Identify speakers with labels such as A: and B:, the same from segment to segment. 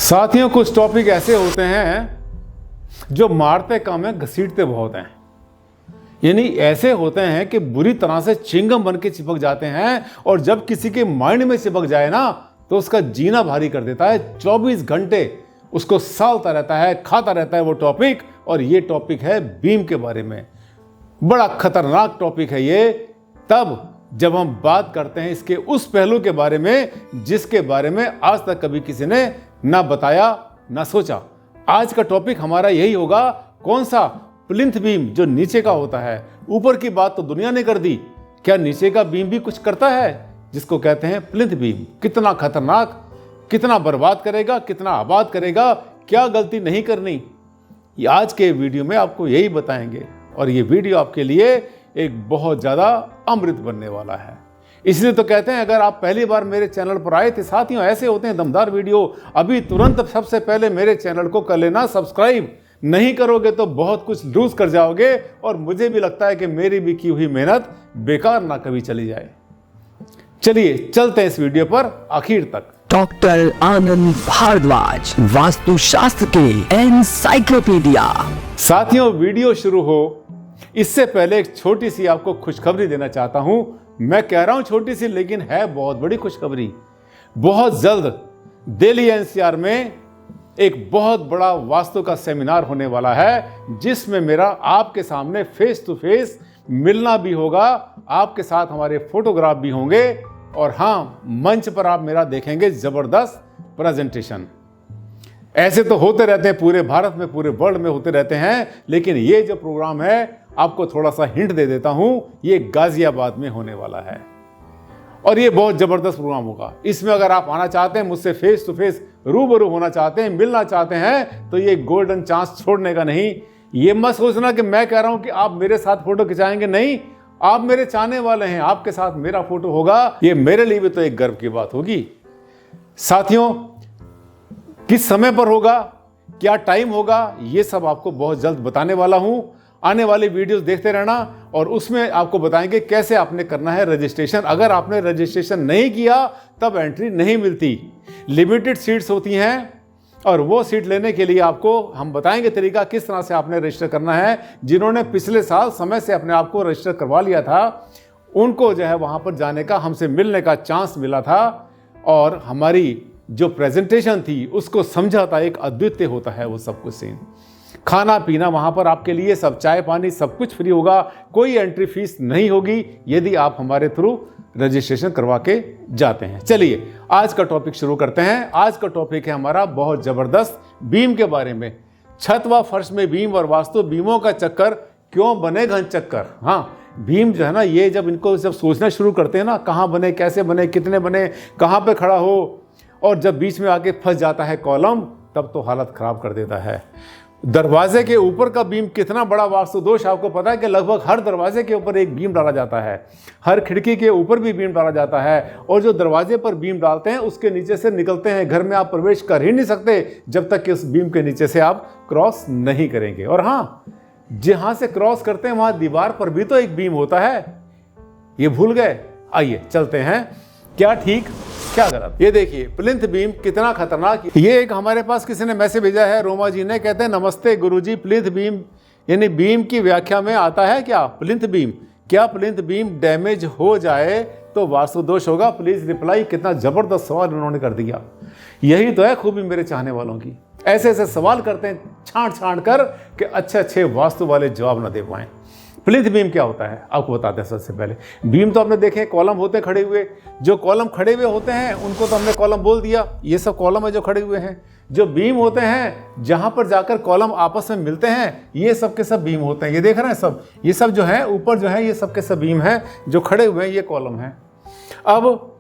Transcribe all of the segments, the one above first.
A: साथियों, कुछ टॉपिक ऐसे होते हैं जो मारते कम है, घसीटते बहुत हैं। यानी ऐसे होते हैं कि बुरी तरह से चिंगम बन के चिपक जाते हैं और जब किसी के माइंड में चिपक जाए ना तो उसका जीना भारी कर देता है। 24 घंटे उसको सालता रहता है, खाता रहता है वो टॉपिक। और ये टॉपिक है बीम के बारे में। बड़ा खतरनाक टॉपिक है ये, तब जब हम बात करते हैं इसके उस पहलू के बारे में जिसके बारे में आज तक कभी किसी ने ना बताया ना सोचा। आज का टॉपिक हमारा यही होगा, कौन सा? प्लिंथ बीम, जो नीचे का होता है। ऊपर की बात तो दुनिया ने कर दी, क्या नीचे का बीम भी कुछ करता है? जिसको कहते हैं प्लिंथ बीम। कितना खतरनाक, कितना बर्बाद करेगा, कितना आबाद करेगा, क्या गलती नहीं करनी, आज के वीडियो में आपको यही बताएंगे। और ये वीडियो आपके लिए एक बहुत ज़्यादा अमृत बनने वाला है। इसलिए तो कहते हैं, अगर आप पहली बार मेरे चैनल पर आए थे साथियों, ऐसे होते हैं दमदार वीडियो, अभी तुरंत सबसे पहले मेरे चैनल को कर लेना सब्सक्राइब। नहीं करोगे तो बहुत कुछ लूज कर जाओगे और मुझे भी लगता है कि मेरी भी की हुई मेहनत बेकार ना कभी चली जाए। चलिए चलते हैं इस वीडियो पर आखिर तक।
B: डॉक्टर आनंद भारद्वाज, वास्तुशास्त्र के एनसाइक्लोपीडिया।
A: साथियों, वीडियो शुरू हो इससे पहले एक छोटी सी आपको खुशखबरी देना चाहता हूं। मैं कह रहा हूं छोटी सी, लेकिन है बहुत बड़ी खुशखबरी। बहुत जल्द दिल्ली एनसीआर में एक बहुत बड़ा वास्तु का सेमिनार होने वाला है, जिसमें मेरा आपके सामने फेस टू फेस मिलना भी होगा। आपके साथ हमारे फोटोग्राफ भी होंगे और हाँ, मंच पर आप मेरा देखेंगे जबरदस्त प्रेजेंटेशन। ऐसे तो होते रहते हैं पूरे भारत में, पूरे वर्ल्ड में होते रहते हैं, लेकिन ये जो प्रोग्राम है, आपको थोड़ा सा हिंट दे देता हूं, ये गाजियाबाद में होने वाला है और ये बहुत जबरदस्त प्रोग्राम होगा। इसमें अगर आप आना चाहते हैं, मुझसे फेस टू फेस रूबरू होना चाहते हैं, मिलना चाहते हैं, तो ये गोल्डन चांस छोड़ने का नहीं। ये मत सोचना कि मैं कह रहा हूं कि आप मेरे साथ फोटो खिंचाएंगे, नहीं, आप मेरे चाहने वाले हैं, आपके साथ मेरा फोटो होगा। ये मेरे लिए भी तो एक गर्व की बात होगी। साथियों, किस समय पर होगा, क्या टाइम होगा, ये सब आपको बहुत जल्द बताने वाला हूं। आने वाली वीडियोस देखते रहना और उसमें आपको बताएंगे कैसे आपने करना है रजिस्ट्रेशन। अगर आपने रजिस्ट्रेशन नहीं किया तब एंट्री नहीं मिलती। लिमिटेड सीट्स होती हैं और वो सीट लेने के लिए आपको हम बताएंगे तरीका किस तरह से आपने रजिस्टर करना है। जिन्होंने पिछले साल समय से अपने आप को रजिस्टर करवा लिया था, उनको जो है वहाँ पर जाने का, हमसे मिलने का चांस मिला था और हमारी जो प्रेजेंटेशन थी उसको समझा था। एक अद्वितीय होता है वो सब कुछ सीन। खाना पीना वहाँ पर आपके लिए सब, चाय पानी सब कुछ फ्री होगा, कोई एंट्री फीस नहीं होगी यदि आप हमारे थ्रू रजिस्ट्रेशन करवा के जाते हैं। चलिए आज का टॉपिक शुरू करते हैं। आज का टॉपिक है हमारा बहुत ज़बरदस्त बीम के बारे में। छत व फर्श में बीम और वास्तु बीमों का चक्कर क्यों बने घन चक्कर। हाँ, बीम जो है ना, ये जब इनको जब सोचना शुरू करते हैं ना, कहाँ बने, कैसे बने, कितने बने, कहाँ पे खड़ा हो, और जब बीच में आके फंस जाता है कॉलम, तब तो हालत खराब कर देता है। दरवाजे के ऊपर का बीम कितना बड़ा वास्तु दोष, आपको पता है कि लगभग हर दरवाजे के ऊपर एक बीम डाला जाता है, हर खिड़की के ऊपर भी बीम डाला जाता है। और जो दरवाजे पर बीम डालते हैं उसके नीचे से निकलते हैं, घर में आप प्रवेश कर ही नहीं सकते जब तक कि उस बीम के नीचे से आप क्रॉस नहीं करेंगे। और हाँ, जहाँ से क्रॉस करते हैं वहाँ दीवार पर भी तो एक बीम होता है, ये भूल गए? आइए चलते हैं, क्या ठीक क्या गलत। ये देखिए प्लिंथ बीम कितना खतरनाक। ये एक हमारे पास किसी ने मैसेज भेजा है, रोमा जी ने, कहते हैं नमस्ते गुरुजी, प्लिंथ बीम यानी बीम की व्याख्या में आता है क्या प्लिंथ बीम? क्या प्लिंथ बीम डैमेज हो जाए तो वास्तु दोष होगा? Please reply. कितना जबरदस्त सवाल उन्होंने कर दिया। यही तो है खूबी मेरे चाहने वालों की, ऐसे ऐसे सवाल करते हैं छांट छांट कर कि अच्छे अच्छे वास्तु वाले जवाब ना दे पाएं। प्लिंथ बीम क्या होता है आपको बताते हैं। सबसे पहले बीम तो आपने देखे कॉलम होते हैं खड़े हुए, जो कॉलम खड़े हुए होते हैं उनको तो हमने कॉलम बोल दिया, ये सब कॉलम है जो खड़े हुए हैं। जो बीम होते हैं जहां पर जाकर कॉलम आपस में मिलते हैं, ये सब के सब बीम होते हैं। ये देख रहे हैं सब, ये सब जो है ऊपर जो है ये सब के सब बीम हैं, जो खड़े हुए हैं ये कॉलम है। अब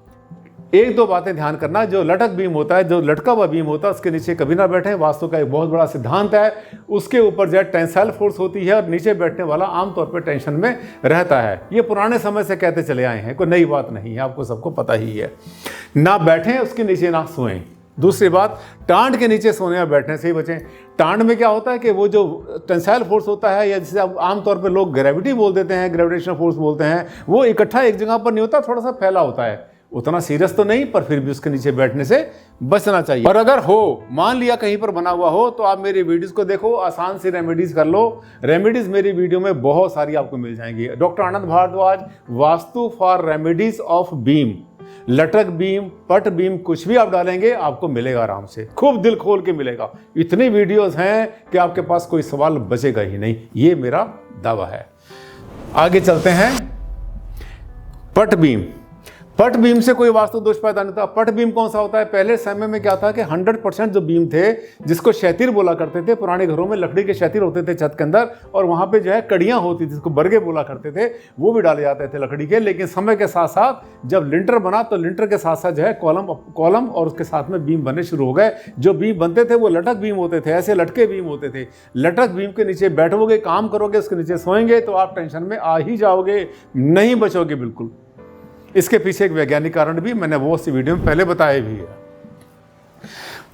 A: एक दो बातें ध्यान करना, जो लटक बीम होता है, जो लटका हुआ बीम होता है, उसके नीचे कभी ना बैठे। वास्तु का एक बहुत बड़ा सिद्धांत है, उसके ऊपर जो है टेंसाइल फोर्स होती है और नीचे बैठने वाला आमतौर पर टेंशन में रहता है। ये पुराने समय से कहते चले आए हैं, कोई नई बात नहीं है, आपको सबको पता ही है। ना बैठें उसके नीचे, ना सोएं। दूसरी बात, टांड के नीचे सोने और बैठने से ही बचें। टांड में क्या होता है कि वो जो टेंसाइल फोर्स होता है, या जिसे आमतौर पर लोग ग्रेविटी बोल देते हैं, ग्रेविटेशनल फोर्स बोलते हैं, वो इकट्ठा एक जगह पर नहीं होता, थोड़ा सा फैला होता है। उतना सीरियस तो नहीं, पर फिर भी उसके नीचे बैठने से बचना चाहिए। और अगर हो, मान लिया कहीं पर बना हुआ हो, तो आप मेरी वीडियोस को देखो, आसान सी रेमेडीज कर लो। रेमेडीज मेरी वीडियो में बहुत सारी आपको मिल जाएंगी। Doctor Anand Bhardwaj, vastu for remedies of beam, लटक बीम, पट बीम, कुछ भी आप डालेंगे आपको मिलेगा आराम से, खूब दिल खोल के मिलेगा। इतनी वीडियोस हैं कि आपके पास कोई सवाल बचेगा ही नहीं, ये मेरा दावा है। आगे चलते हैं। पट बीम, पट बीम से कोई वास्तु दोष पैदा नहीं होता। पट बीम कौन सा होता है? पहले समय में क्या था कि 100% जो बीम थे, जिसको क्षैतिर बोला करते थे, पुराने घरों में लकड़ी के क्षैतिर होते थे छत के अंदर, और वहां पे जो है कड़ियां होती थी, जिसको बरगे बोला करते थे, वो भी डाले जाते थे लकड़ी के। लेकिन समय के साथ साथ जब लिंटर बना, तो लिंटर के साथ साथ जो है कॉलम और उसके साथ में बीम बनने शुरू हो गए। जो बीम बनते थे वो लटक बीम होते थे, ऐसे लटके बीम होते थे। लटक बीम के नीचे बैठोगे, काम करोगे, उसके नीचे सोएंगे तो आप टेंशन में आ ही जाओगे, नहीं बचोगे बिल्कुल। इसके पीछे एक वैज्ञानिक कारण भी मैंने वो उस वीडियो में पहले बताया भी है।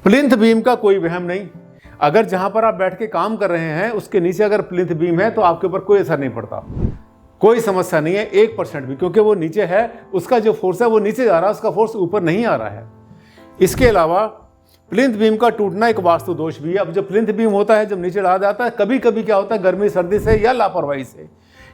A: प्लिंथ बीम का कोई वहम नहीं। अगर जहां पर आप बैठ के काम कर रहे हैं उसके नीचे अगर प्लिंथ बीम है तो आपके ऊपर कोई असर नहीं पड़ता, कोई समस्या नहीं है 1% भी, क्योंकि वो नीचे है, उसका जो फोर्स है वो नीचे जा रहा है, उसका फोर्स ऊपर नहीं आ रहा है। इसके अलावा प्लिंथ बीम का टूटना एक वास्तु दोष भी है। अब जो प्लिंथ बीम होता है, जब नीचे डाला जाता है, कभी कभी क्या होता है, गर्मी सर्दी से या लापरवाही से,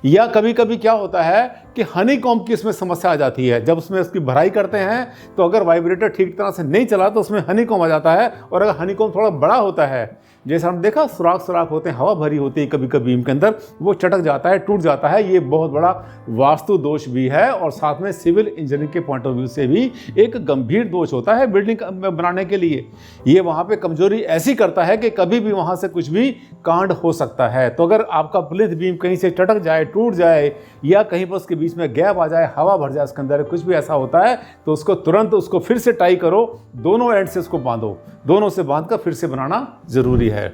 A: या कभी कभी क्या होता है कि हनीकॉम्ब की इसमें समस्या आ जाती है। जब उसमें उसकी भराई करते हैं तो अगर वाइब्रेटर ठीक तरह से नहीं चला तो उसमें हनीकॉम्ब आ जाता है। और अगर हनीकॉम्ब थोड़ा बड़ा होता है, जैसे हम देखा सुराख होते हैं, हवा भरी होती है कभी कभी बीम के अंदर, वो चटक जाता है, टूट जाता है। ये बहुत बड़ा वास्तु दोष भी है, और साथ में सिविल इंजीनियरिंग के पॉइंट ऑफ व्यू से भी एक गंभीर दोष होता है बिल्डिंग बनाने के लिए। ये वहाँ पे कमजोरी ऐसी करता है कि कभी भी वहाँ से कुछ भी कांड हो सकता है। तो अगर आपका प्लिंथ बीम कहीं से चटक जाए, टूट जाए, या कहीं पर उसके बीच में गैप आ जाए, हवा भर जाए उसके अंदर, कुछ भी ऐसा होता है, तो उसको तुरंत उसको फिर से टाई करो, दोनों एंड से उसको बांधो, दोनों से बांधकर फिर से बनाना जरूरी है।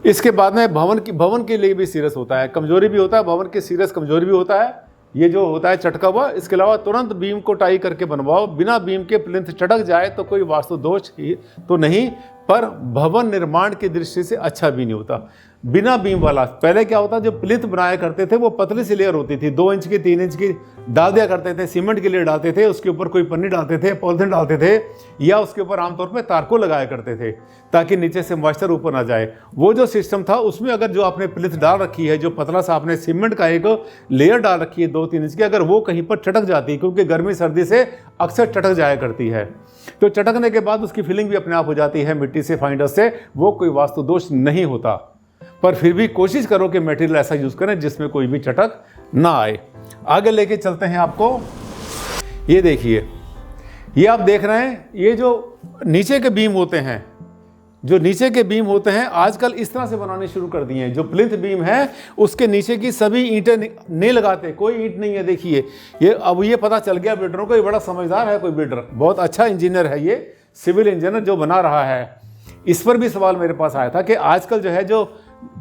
A: इसके बाद में भवन के लिए भी सीरियस होता है, कमजोरी भी होता है, भवन के सीरियस कमजोरी भी होता है, ये जो होता है चटका हुआ। इसके अलावा तुरंत बीम को टाई करके बनवाओ, बिना बीम के प्लिंथ चटक जाए तो कोई वास्तु दोष तो नहीं, पर भवन निर्माण की दृष्टि से अच्छा भी नहीं होता। बिना बीम वाला, पहले क्या होता, जो प्लिंथ बनाया करते थे वो पतली सी लेयर होती थी, 2 इंच की 3 इंच की डाल दिया करते थे, सीमेंट की लेयर डालते थे, उसके ऊपर कोई पन्नी डालते थे, पॉलिथीन डालते थे, या उसके ऊपर आमतौर पे तारको लगाया करते थे ताकि नीचे से मॉइस्चर ऊपर ना जाए। वो जो सिस्टम था उसमें अगर जो आपने प्लिंथ डाल रखी है, जो पतला सा आपने सीमेंट का एक लेयर डाल रखी है 2-3 इंच की, अगर वो कहीं पर चटक जाती है, क्योंकि गर्मी सर्दी से अक्सर चटक जाया करती है, तो चटकने के बाद उसकी फिलिंग भी अपने आप हो जाती है मिट्टी से, फाइंडर से, वो कोई वास्तु दोष नहीं होता। पर फिर भी कोशिश करो कि मटेरियल ऐसा यूज करें जिसमें कोई भी चटक ना आए। आगे लेके चलते हैं आपको। ये देखिए, ये आप देख रहे हैं, ये जो नीचे के बीम होते हैं, जो नीचे के बीम होते हैं आजकल इस तरह से बनाने शुरू कर दिए हैं। जो प्लिंथ बीम है उसके नीचे की सभी ईंटें नहीं लगाते, कोई ईंट नहीं है। देखिए ये, अब ये पता चल गया बिल्डरों को, ये बड़ा समझदार है कोई बिल्डर, बहुत अच्छा इंजीनियर है ये, सिविल इंजीनियर जो बना रहा है। इस पर भी सवाल मेरे पास आया था कि आजकल जो है जो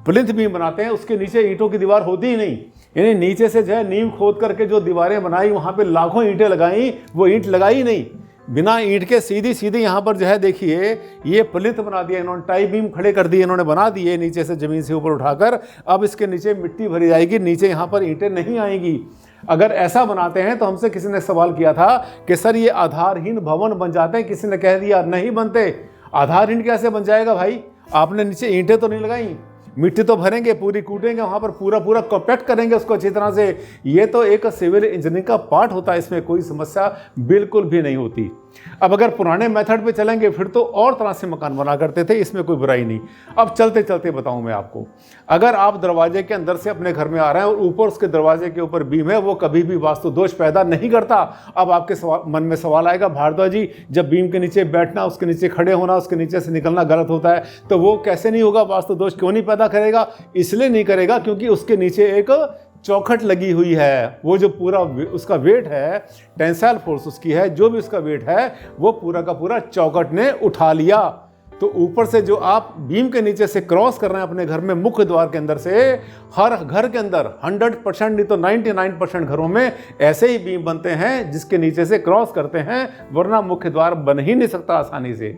A: प्लिंथ बीम बनाते हैं उसके नीचे ईंटों की दीवार होती ही नहीं, यानी नीचे से जो है नींव खोद करके जो दीवारें बनाई, वहां पे लाखों ईंटें लगाई, वो ईंट लगाई नहीं, बिना ईंट के सीधी यहाँ पर जो है देखिए ये प्लिंथ बना दिया इन्होंने, टाई बीम खड़े कर दिए इन्होंने, बना दिए नीचे से जमीन से ऊपर उठाकर। अब इसके नीचे मिट्टी भरी जाएगी, नीचे यहाँ पर ईंटें नहीं आएंगी। अगर ऐसा बनाते हैं तो हमसे किसी ने सवाल किया था कि सर ये आधारहीन भवन बन जाते हैं, किसी ने कह दिया नहीं बनते। आधारहीन कैसे बन जाएगा भाई, आपने नीचे ईंटें तो नहीं लगाई, मिट्टी तो भरेंगे, पूरी कूटेंगे, वहां पर पूरा कॉम्पैक्ट करेंगे उसको अच्छी तरह से। ये तो एक सिविल इंजीनियरिंग का पार्ट होता है, इसमें कोई समस्या बिल्कुल भी नहीं होती। अब अगर पुराने मेथड पे चलेंगे फिर तो और तरह से मकान बना करते थे, इसमें कोई बुराई नहीं। अब चलते चलते बताऊं मैं आपको, अगर आप दरवाजे के अंदर से अपने घर में आ रहे हैं और ऊपर उसके दरवाजे के ऊपर बीम है, वो कभी भी वास्तु दोष पैदा नहीं करता। अब आपके मन में सवाल आएगा, भारद्वाज जी जब बीम के नीचे बैठना, उसके नीचे खड़े होना, उसके नीचे से निकलना गलत होता है, तो वो कैसे नहीं होगा, वास्तु दोष क्यों नहीं पैदा करेगा? इसलिए नहीं करेगा क्योंकि उसके नीचे एक चौखट लगी हुई है। वो जो पूरा उसका वेट है, टेंसाइल फोर्स उसकी है, जो भी उसका वेट है वो पूरा का पूरा चौखट ने उठा लिया। तो ऊपर से जो आप बीम के नीचे से क्रॉस कर रहे हैं अपने घर में, मुख्य द्वार के अंदर से, हर घर के अंदर 100% नहीं तो 99% घरों में ऐसे ही बीम बनते हैं जिसके नीचे से क्रॉस करते हैं, वरना मुख्य द्वार बन ही नहीं सकता आसानी से।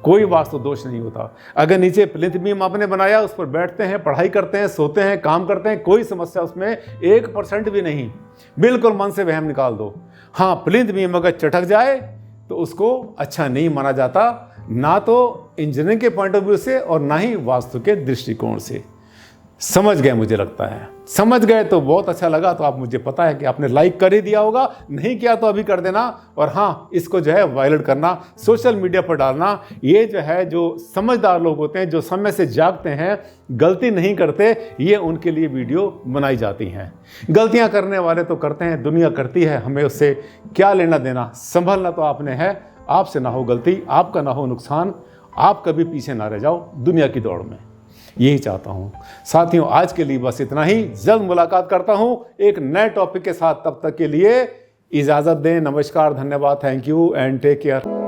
A: कोई वास्तु दोष नहीं होता। अगर नीचे प्लिंथ बीम आपने बनाया, उस पर बैठते हैं, पढ़ाई करते हैं, सोते हैं, काम करते हैं, कोई समस्या उसमें 1% भी नहीं। बिल्कुल मन से वहम निकाल दो। हाँ, प्लिंथ बीम अगर चटक जाए तो उसको अच्छा नहीं माना जाता, ना तो इंजीनियरिंग के पॉइंट ऑफ व्यू से और ना ही वास्तु के दृष्टिकोण से। समझ गए, मुझे लगता है समझ गए तो बहुत अच्छा लगा। तो आप, मुझे पता है कि आपने लाइक कर ही दिया होगा, नहीं किया तो अभी कर देना। और हाँ, इसको जो है वायरल करना, सोशल मीडिया पर डालना। ये जो है, जो समझदार लोग होते हैं, जो समय से जागते हैं, गलती नहीं करते, ये उनके लिए वीडियो बनाई जाती हैं। गलतियां करने वाले तो करते हैं, दुनिया करती है, हमें उससे क्या लेना देना। संभलना तो आपने है, आपसे ना हो गलती, आपका ना हो नुकसान, आप कभी पीछे ना रह जाओ दुनिया की दौड़ में, यही चाहता हूं। साथियों, आज के लिए बस इतना ही। जल्द मुलाकात करता हूं एक नए टॉपिक के साथ। तब तक के लिए इजाजत दें। नमस्कार, धन्यवाद, thank you and take care.